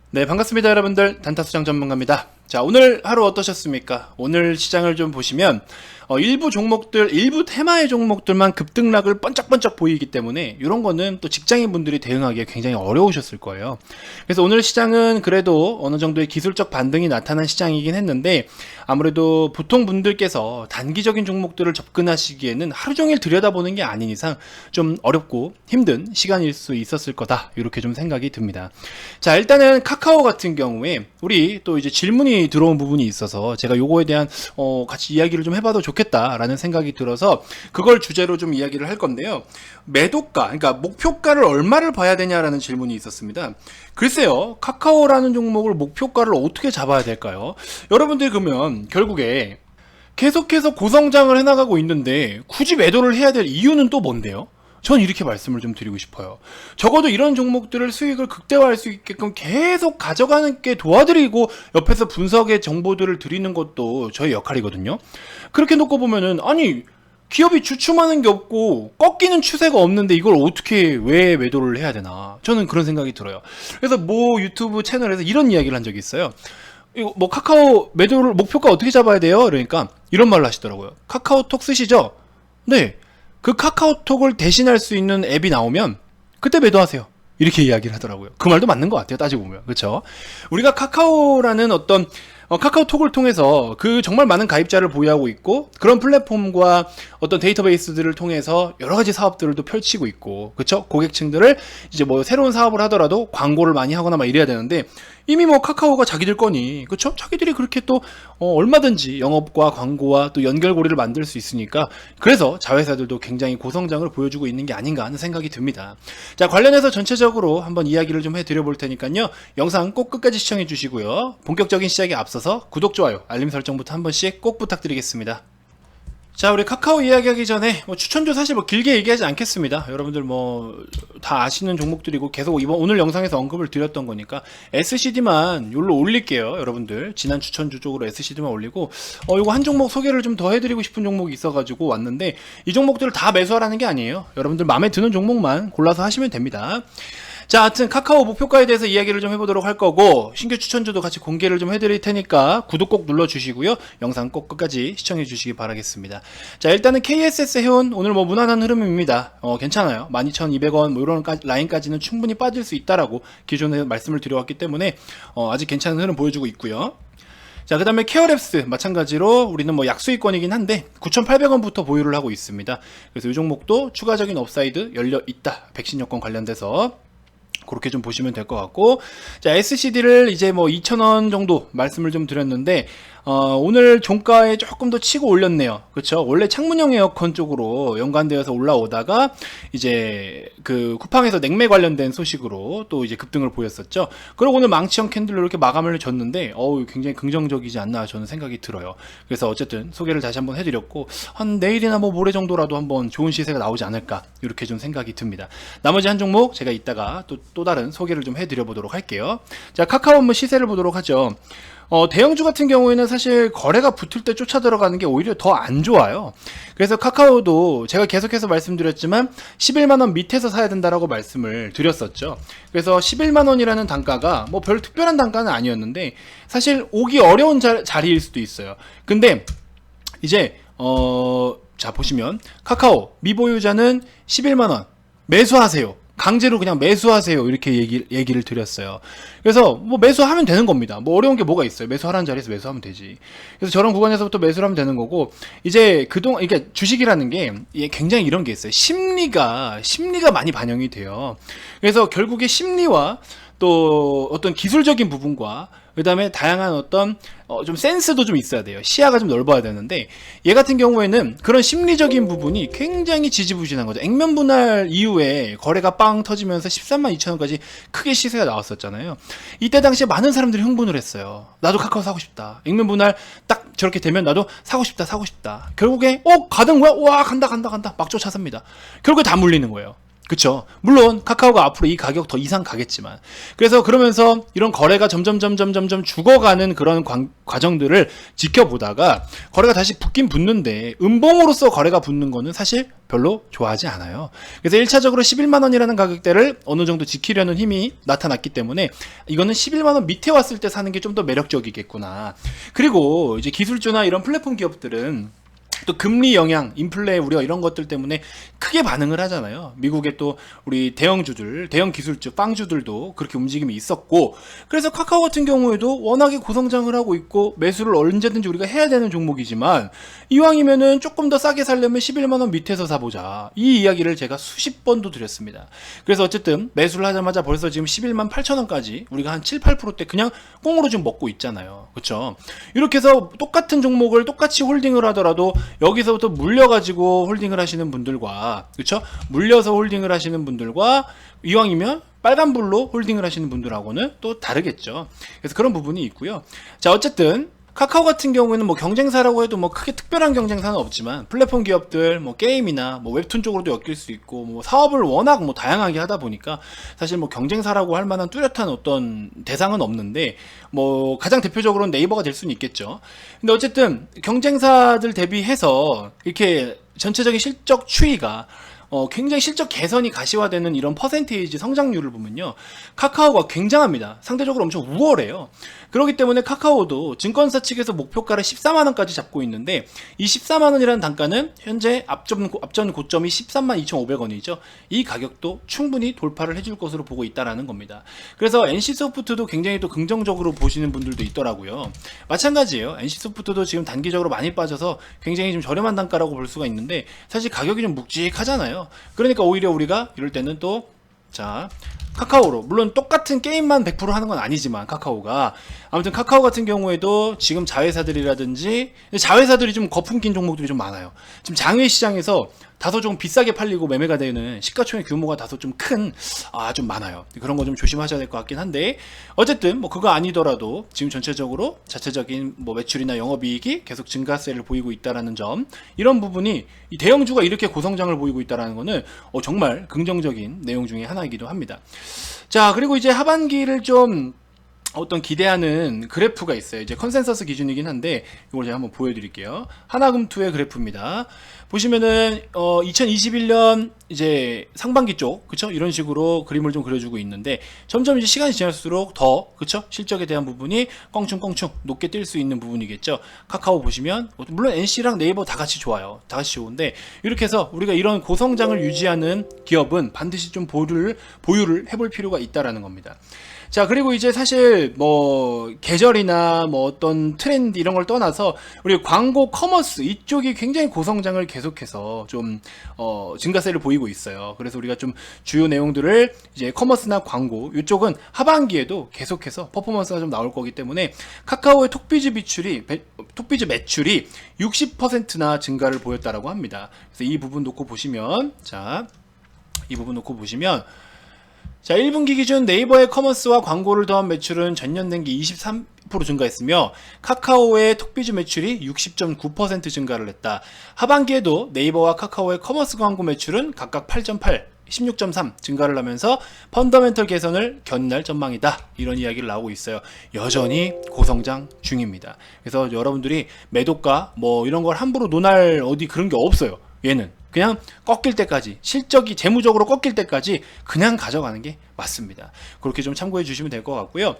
네, 반갑습니다, 여러분들. 단타수장 전문가입니다. 자, 오늘 하루 어떠셨습니까? 오늘 시장을 좀 보시면 일부 종목들, 일부 테마의 종목들만 급등락을 번쩍번쩍 보이기 때문에 이런 거는 또 직장인분들이 대응하기에 굉장히 어려우셨을 거예요. 그래서 오늘 시장은 그래도 어느 정도의 기술적 반등이 나타난 시장이긴 했는데, 아무래도 보통 분들께서 단기적인 종목들을 접근하시기에는 하루 종일 들여다보는 게 아닌 이상 좀 어렵고 힘든 시간일 수 있었을 거다, 이렇게 좀 생각이 듭니다. 자, 일단은 카카오 같은 경우에 우리 또 이제 질문이 들어온 부분이 있어서 제가 요거에 대한 같이 이야기를 좀 해봐도 좋겠다라는 생각이 들어서 그걸 주제로 좀 이야기를 할 건데요. 매도가, 그러니까 목표가를 얼마를 봐야 되냐라는 질문이 있었습니다. 글쎄요, 카카오라는 종목을 목표가를 어떻게 잡아야 될까요? 여러분들 그러면 결국에 계속해서 고성장을 해나가고 있는데 굳이 매도를 해야 될 이유는 또 뭔데요? 전 이렇게 말씀을 좀 드리고 싶어요. 적어도 이런 종목들을 수익을 극대화할 수 있게끔 계속 가져가는 게 도와드리고 옆에서 분석의 정보들을 드리는 것도 저의 역할이거든요. 그렇게 놓고 보면은 아니, 기업이 주춤하는 게 없고 꺾이는 추세가 없는데 이걸 어떻게 왜 매도를 해야 되나, 저는 그런 생각이 들어요. 그래서 뭐 유튜브 채널에서 이런 이야기를 한 적이 있어요. 이거 뭐 카카오 매도를 목표가 어떻게 잡아야 돼요? 그러니까 이런 말을 하시더라고요. 카카오톡 쓰시죠? 네. 그 카카오톡을 대신할 수 있는 앱이 나오면 그때 매도하세요, 이렇게 이야기를 하더라고요. 그 말도 맞는 것 같아요, 따지고 보면. 그렇죠? 우리가 카카오라는 어떤 카카오톡을 통해서 그 정말 많은 가입자를 보유하고 있고, 그런 플랫폼과 어떤 데이터베이스들을 통해서 여러 가지 사업들을 또 펼치고 있고, 그렇죠? 고객층들을 이제 뭐 새로운 사업을 하더라도 광고를 많이 하거나 막 이래야 되는데, 이미 뭐 카카오가 자기들 거니, 그렇죠? 자기들이 그렇게 또 얼마든지 영업과 광고와 또 연결고리를 만들 수 있으니까, 그래서 자회사들도 굉장히 고성장을 보여주고 있는 게 아닌가 하는 생각이 듭니다. 자, 관련해서 전체적으로 한번 이야기를 좀 해드려 볼 테니까요, 영상 꼭 끝까지 시청해 주시고요. 본격적인 시작에 앞서서 구독, 좋아요, 알림 설정부터 한 번씩 꼭 부탁드리겠습니다. 자, 우리 카카오 이야기하기 전에 추천주 사실 길게 얘기하지 않겠습니다. 여러분들 다 아시는 종목들이고 계속 오늘 영상에서 언급을 드렸던 거니까 SCD만 여기로 올릴게요. 여러분들 지난 추천주 쪽으로 SCD만 올리고 요거 한 종목 소개를 좀 더 해드리고 싶은 종목이 있어가지고 왔는데, 이 종목들을 다 매수하라는 게 아니에요. 여러분들 마음에 드는 종목만 골라서 하시면 됩니다. 자, 하여튼 카카오 목표가에 대해서 이야기를 좀 해보도록 할 거고, 신규 추천주도 같이 공개를 좀 해드릴 테니까 구독 꼭 눌러주시고요. 영상 꼭 끝까지 시청해 주시기 바라겠습니다. 자, 일단은 KSS 해온 오늘 무난한 흐름입니다. 괜찮아요. 12,200원 이런 라인까지는 충분히 빠질 수 있다라고 기존에 말씀을 드려왔기 때문에 아직 괜찮은 흐름 보여주고 있고요. 자, 그 다음에 케어랩스 마찬가지로 우리는 약수익권이긴 한데 9,800원부터 보유를 하고 있습니다. 그래서 이 종목도 추가적인 업사이드 열려 있다, 백신 여권 관련돼서 그렇게 좀 보시면 될 것 같고, 자, SCD를 이제 2,000원 정도 말씀을 좀 드렸는데, 오늘 종가에 조금 더 치고 올렸네요. 그렇죠? 원래 창문형 에어컨 쪽으로 연관되어서 올라오다가 이제 그 쿠팡에서 냉매 관련된 소식으로 또 이제 급등을 보였었죠. 그리고 오늘 망치형 캔들로 이렇게 마감을 줬는데 굉장히 긍정적이지 않나 저는 생각이 들어요. 그래서 어쨌든 소개를 다시 한번 해드렸고, 한 내일이나 모레 정도라도 한번 좋은 시세가 나오지 않을까, 이렇게 좀 생각이 듭니다. 나머지 한 종목 제가 이따가 또 다른 소개를 좀 해드려 보도록 할게요. 자, 카카오 한번 시세를 보도록 하죠. 대형주 같은 경우에는 사실 거래가 붙을 때 쫓아 들어가는 게 오히려 더 안 좋아요. 그래서 카카오도 제가 계속해서 말씀드렸지만 11만원 밑에서 사야 된다라고 말씀을 드렸었죠. 그래서 11만원이라는 단가가 별 특별한 단가는 아니었는데 사실 오기 어려운 자리일 수도 있어요. 근데 이제 자, 보시면 카카오 미보유자는 11만원 매수하세요, 강제로 그냥 매수하세요, 이렇게 얘기를 드렸어요. 그래서 매수하면 되는 겁니다. 어려운 게 뭐가 있어요? 매수하라는 자리에서 매수하면 되지. 그래서 저런 구간에서부터 매수를 하면 되는 거고, 이제 그동안 이게 주식이라는 게 굉장히 이런 게 있어요. 심리가 많이 반영이 돼요. 그래서 결국에 심리와 또 어떤 기술적인 부분과 그 다음에 다양한 어떤 좀 센스도 좀 있어야 돼요. 시야가 좀 넓어야 되는데, 얘 같은 경우에는 그런 심리적인 부분이 굉장히 지지부진한 거죠. 액면 분할 이후에 거래가 빵 터지면서 132,000원까지 크게 시세가 나왔었잖아요. 이때 당시에 많은 사람들이 흥분을 했어요. 나도 카카오 사고 싶다, 액면 분할 딱 저렇게 되면 나도 사고 싶다. 결국에 가는 거야? 와, 간다 막 쫓아삽니다. 결국에 다 물리는 거예요. 그쵸. 물론 카카오가 앞으로 이 가격 더 이상 가겠지만, 그래서 그러면서 이런 거래가 점점 죽어가는 그런 과정들을 지켜보다가 거래가 다시 붙긴 붙는데 음봉으로서 거래가 붙는 거는 사실 별로 좋아하지 않아요. 그래서 1차적으로 11만원이라는 가격대를 어느 정도 지키려는 힘이 나타났기 때문에 이거는 11만원 밑에 왔을 때 사는 게 좀 더 매력적이겠구나. 그리고 이제 기술주나 이런 플랫폼 기업들은 또 금리 영향, 인플레 우려 이런 것들 때문에 크게 반응을 하잖아요. 미국의 또 우리 대형주들, 대형 기술주, 빵주들도 그렇게 움직임이 있었고, 그래서 카카오 같은 경우에도 워낙에 고성장을 하고 있고 매수를 언제든지 우리가 해야 되는 종목이지만 이왕이면은 조금 더 싸게 살려면 11만원 밑에서 사보자, 이 이야기를 제가 수십 번도 드렸습니다. 그래서 어쨌든 매수를 하자마자 벌써 지금 11만 8천원까지 우리가 한 7, 8%대 그냥 꽁으로 좀 먹고 있잖아요. 그쵸? 이렇게 해서 똑같은 종목을 똑같이 홀딩을 하더라도 여기서부터 물려가지고 홀딩을 하시는 분들과, 그쵸? 물려서 홀딩을 하시는 분들과 이왕이면 빨간불로 홀딩을 하시는 분들하고는 또 다르겠죠. 그래서 그런 부분이 있고요. 자, 어쨌든 카카오 같은 경우에는 뭐 경쟁사라고 해도 뭐 크게 특별한 경쟁사는 없지만 플랫폼 기업들 뭐 게임이나 뭐 웹툰 쪽으로도 엮일 수 있고 뭐 사업을 워낙 뭐 다양하게 하다 보니까 사실 뭐 경쟁사라고 할 만한 뚜렷한 어떤 대상은 없는데 뭐 가장 대표적으로는 네이버가 될 수는 있겠죠. 근데 어쨌든 경쟁사들 대비해서 이렇게 전체적인 실적 추이가 굉장히 실적 개선이 가시화되는 이런 퍼센테이지 성장률을 보면요, 카카오가 굉장합니다. 상대적으로 엄청 우월해요. 그렇기 때문에 카카오도 증권사 측에서 목표가를 14만원까지 잡고 있는데, 이 14만원이라는 단가는 현재 앞전 고점이 13만 2,500원이죠. 이 가격도 충분히 돌파를 해줄 것으로 보고 있다라는 겁니다. 그래서 NC소프트도 굉장히 또 긍정적으로 보시는 분들도 있더라고요. 마찬가지예요. NC소프트도 지금 단기적으로 많이 빠져서 굉장히 좀 저렴한 단가라고 볼 수가 있는데, 사실 가격이 좀 묵직하잖아요. 그러니까 오히려 우리가 이럴 때는 또, 자, 카카오로, 물론 똑같은 게임만 100% 하는 건 아니지만 카카오가, 아무튼 카카오 같은 경우에도 지금 자회사들이라든지, 자회사들이 좀 거품 낀 종목들이 좀 많아요. 지금 장외 시장에서 다소 좀 비싸게 팔리고 매매가 되는 시가총액 규모가 다소 좀 큰, 좀 많아요. 그런 거 좀 조심하셔야 될 것 같긴 한데, 어쨌든 뭐 그거 아니더라도 지금 전체적으로 자체적인 뭐 매출이나 영업이익이 계속 증가세를 보이고 있다라는 점, 이런 부분이 이 대형주가 이렇게 고성장을 보이고 있다라는 거는 정말 긍정적인 내용 중에 하나이기도 합니다. 자, 그리고 이제 하반기를 좀 어떤 기대하는 그래프가 있어요. 이제 컨센서스 기준이긴 한데 이걸 제가 한번 보여드릴게요. 하나금투의 그래프입니다. 보시면은 2021년 이제 상반기 쪽, 그쵸? 이런 식으로 그림을 좀 그려주고 있는데 점점 이제 시간이 지날수록 더, 그쵸? 실적에 대한 부분이 껑충껑충 높게 뛸 수 있는 부분이겠죠. 카카오 보시면 물론 NC랑 네이버 다 같이 좋아요. 다 같이 좋은데 이렇게 해서 우리가 이런 고성장을 유지하는 기업은 반드시 좀 보유를 해볼 필요가 있다라는 겁니다. 자, 그리고 이제 사실 뭐 계절이나 뭐 어떤 트렌드 이런 걸 떠나서 우리 광고 커머스 이쪽이 굉장히 고성장을 계속해서 좀 증가세를 보이고 있어요. 그래서 우리가 좀 주요 내용들을 이제 커머스나 광고 이쪽은 하반기에도 계속해서 퍼포먼스가 좀 나올 거기 때문에 카카오의 톡비즈 매출이 60%나 증가를 보였다라고 합니다. 그래서 이 부분 놓고 보시면, 자, 이 부분 놓고 보시면, 자, 1분기 기준 네이버의 커머스와 광고를 더한 매출은 전년 대비 23% 증가했으며 카카오의 톡비즈 매출이 60.9% 증가를 했다. 하반기에도 네이버와 카카오의 커머스 광고 매출은 각각 8.8, 16.3 증가를 하면서 펀더멘털 개선을 견인할 전망이다. 이런 이야기를 나오고 있어요. 여전히 고성장 중입니다. 그래서 여러분들이 매도가 뭐 이런 걸 함부로 논할 어디 그런 게 없어요. 얘는 그냥 꺾일 때까지, 실적이 재무적으로 꺾일 때까지 그냥 가져가는 게 맞습니다. 그렇게 좀 참고해 주시면 될 것 같고요.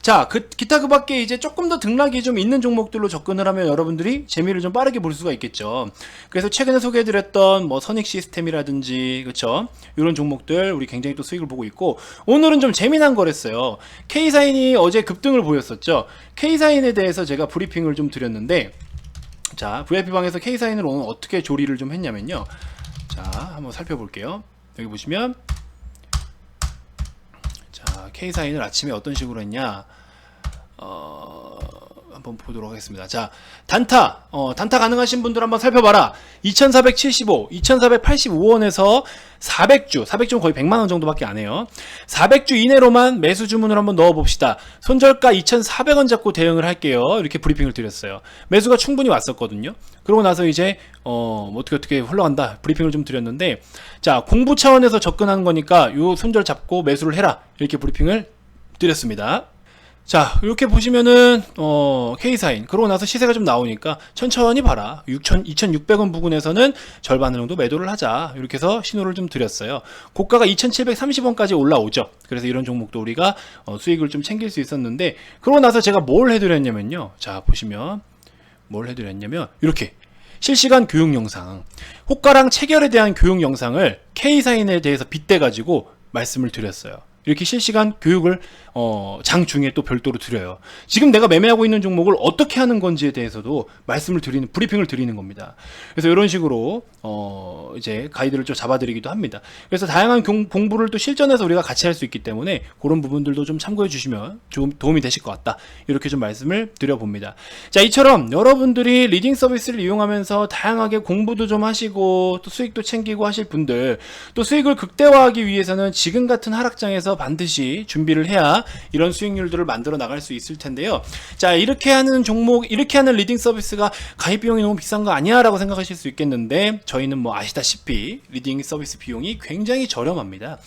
자, 기타 그 밖에 이제 조금 더 등락이 좀 있는 종목들로 접근을 하면 여러분들이 재미를 좀 빠르게 볼 수가 있겠죠. 그래서 최근에 소개해드렸던 뭐 선익 시스템이라든지, 그쵸? 이런 종목들 우리 굉장히 또 수익을 보고 있고, 오늘은 좀 재미난 거랬어요. K사인이 어제 급등을 보였었죠. K사인에 대해서 제가 브리핑을 좀 드렸는데, 자, VIP방에서 K사인을 오늘 어떻게 조리를 좀 했냐면요. 자, 한번 살펴볼게요. 여기 보시면, 자, K사인을 아침에 어떤 식으로 했냐. 한번 한번 보도록 하겠습니다. 자, 단타 가능하신 분들 한번 살펴봐라. 2475, 2485원에서 400주는 거의 100만원 정도밖에 안 해요. 400주 이내로만 매수 주문을 한번 넣어봅시다. 손절가 2,400원 잡고 대응을 할게요. 이렇게 브리핑을 드렸어요. 매수가 충분히 왔었거든요. 그러고 나서 이제 어떻게 흘러간다 브리핑을 좀 드렸는데, 자, 공부 차원에서 접근하는 거니까 요 손절 잡고 매수를 해라, 이렇게 브리핑을 드렸습니다. 자, 이렇게 보시면은 K사인 그러고 나서 시세가 좀 나오니까 천천히 봐라. 2,600원 부근에서는 절반 정도 매도를 하자, 이렇게 해서 신호를 좀 드렸어요. 고가가 2,730원까지 올라오죠. 그래서 이런 종목도 우리가 수익을 좀 챙길 수 있었는데, 그러고 나서 제가 뭘 해드렸냐면요, 자 보시면 뭘 해드렸냐면 이렇게 실시간 교육 영상, 호가랑 체결에 대한 교육 영상을 K사인에 대해서 빗대 가지고 말씀을 드렸어요. 이렇게 실시간 교육을 장 중에 또 별도로 드려요. 지금 내가 매매하고 있는 종목을 어떻게 하는 건지에 대해서도 말씀을 드리는, 브리핑을 드리는 겁니다. 그래서 이런 식으로 이제 가이드를 좀 잡아드리기도 합니다. 그래서 다양한 공부를 또 실전에서 우리가 같이 할 수 있기 때문에 그런 부분들도 좀 참고해 주시면 좀 도움이 되실 것 같다, 이렇게 좀 말씀을 드려봅니다. 자, 이처럼 여러분들이 리딩 서비스를 이용하면서 다양하게 공부도 좀 하시고 또 수익도 챙기고 하실 분들, 또 수익을 극대화하기 위해서는 지금 같은 하락장에서 반드시 준비를 해야 이런 수익률들을 만들어 나갈 수 있을 텐데요. 자, 이렇게 하는 종목, 이렇게 하는 리딩 서비스가 가입 비용이 너무 비싼 거 아니야 라고 생각하실 수 있겠는데, 저희는 뭐 아시다시피 리딩 서비스 비용이 굉장히 저렴합니다.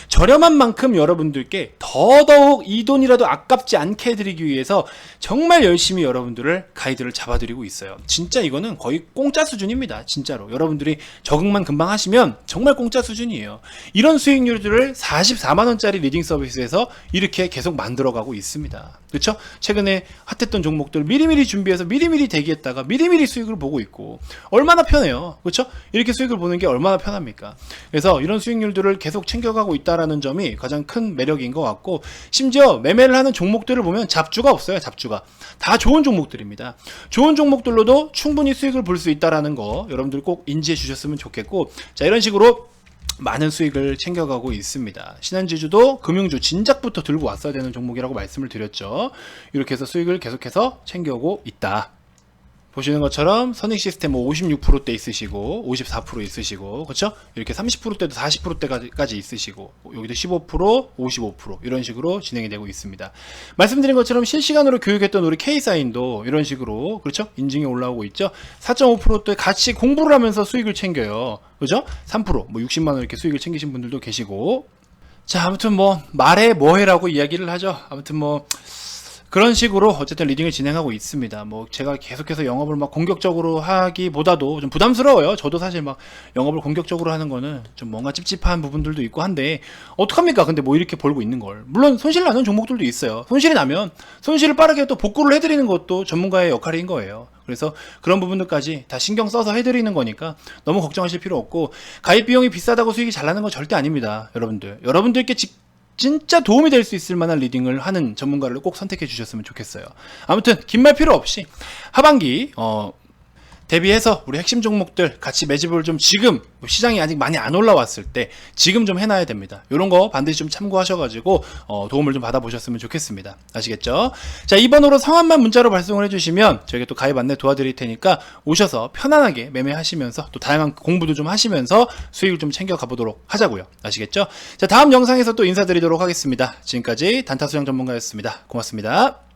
저렴한 만큼 여러분들께 더더욱 이 돈이라도 아깝지 않게 해드리기 위해서 정말 열심히 여러분들을 가이드를 잡아드리고 있어요. 진짜 이거는 거의 공짜 수준입니다. 진짜로 여러분들이 적응만 금방 하시면 정말 공짜 수준이에요. 이런 수익률들을 44만원짜리 리딩 서비스에서 이렇게 계속 만들어가고 있습니다. 그렇죠? 최근에 핫했던 종목들 미리미리 준비해서 미리미리 대기했다가 미리미리 수익을 보고 있고, 얼마나 편해요. 그렇죠? 이렇게 수익을 보는 게 얼마나 편합니까? 그래서 이런 수익률들을 계속 챙겨가고 있다라는 점이 가장 큰 매력인 것 같고, 심지어 매매를 하는 종목들을 보면 잡주가 없어요. 잡주가 다 좋은 종목들입니다. 좋은 종목들로도 충분히 수익을 볼 수 있다라는 거 여러분들 꼭 인지해 주셨으면 좋겠고, 자, 이런 식으로 많은 수익을 챙겨가고 있습니다. 신한지주도 금융주 진작부터 들고 왔어야 되는 종목이라고 말씀을 드렸죠. 이렇게 해서 수익을 계속해서 챙겨오고 있다. 보시는 것처럼 선익 시스템 56%대 있으시고 54% 있으시고, 그렇죠? 이렇게 30%대도 40%대까지 있으시고, 여기도 15%, 55% 이런 식으로 진행이 되고 있습니다. 말씀드린 것처럼 실시간으로 교육했던 우리 K사인도 이런 식으로, 그렇죠? 인증이 올라오고 있죠. 4.5%대 같이 공부를 하면서 수익을 챙겨요. 그죠? 3%, 뭐 60만 원 이렇게 수익을 챙기신 분들도 계시고. 자, 아무튼 뭐 말해 뭐해라고 이야기를 하죠. 아무튼 뭐 그런 식으로 어쨌든 리딩을 진행하고 있습니다. 뭐 제가 계속해서 영업을 막 공격적으로 하기보다도 좀 부담스러워요. 저도 사실 막 영업을 공격적으로 하는 거는 좀 뭔가 찝찝한 부분들도 있고 한데, 어떡합니까? 근데 뭐 이렇게 벌고 있는 걸. 물론 손실 나는 종목들도 있어요. 손실이 나면 손실을 빠르게 또 복구를 해드리는 것도 전문가의 역할인 거예요. 그래서 그런 부분들까지 다 신경 써서 해드리는 거니까 너무 걱정하실 필요 없고, 가입 비용이 비싸다고 수익이 잘 나는 건 절대 아닙니다. 여러분들께 진짜 도움이 될 수 있을 만한 리딩을 하는 전문가를 꼭 선택해 주셨으면 좋겠어요. 아무튼 긴 말 필요 없이 하반기 대비해서 우리 핵심 종목들 같이 매집을 좀, 지금 시장이 아직 많이 안 올라왔을 때 지금 좀 해놔야 됩니다. 이런 거 반드시 좀 참고하셔가지고 도움을 좀 받아보셨으면 좋겠습니다. 아시겠죠? 자, 2번으로 성함만 문자로 발송을 해주시면 저희가 또 가입 안내 도와드릴 테니까 오셔서 편안하게 매매하시면서 또 다양한 공부도 좀 하시면서 수익을 좀 챙겨 가보도록 하자고요. 아시겠죠? 자, 다음 영상에서 또 인사드리도록 하겠습니다. 지금까지 단타수장 전문가였습니다. 고맙습니다.